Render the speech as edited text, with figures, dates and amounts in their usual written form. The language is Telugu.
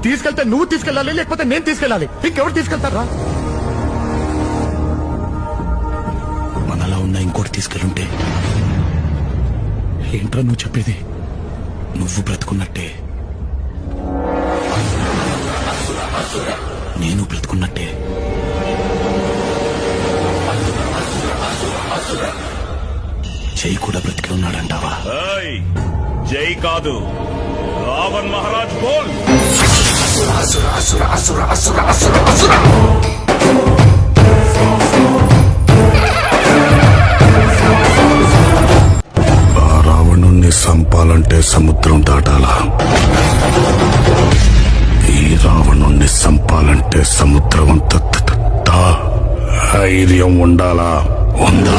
తీసుకెళ్తే నువ్వు తీసుకెళ్ళాలి, లేకపోతే నేను తీసుకెళ్ళాలి. ఇంకెవరు తీసుకెళ్తారా? మనలా ఉన్న ఇంకోటి తీసుకెళ్ళుంటే ఏంట్రా నువ్వు చెప్పేది? నువ్వు బ్రతుకున్నట్టే, నేను బ్రతుకున్నట్టే. జై కూడా బ్రతికి ఉన్నాడంటావా? జై కాదు, రావణ్ మహారాజ్ బోల్. ఆ రావణుణ్ణి సంపాలంటే సముద్రం దాటాలా? ఈ రావణుణ్ణి సంపాలంటే సముద్రం అంత ధైర్యం ఉండాలా? ఉందా?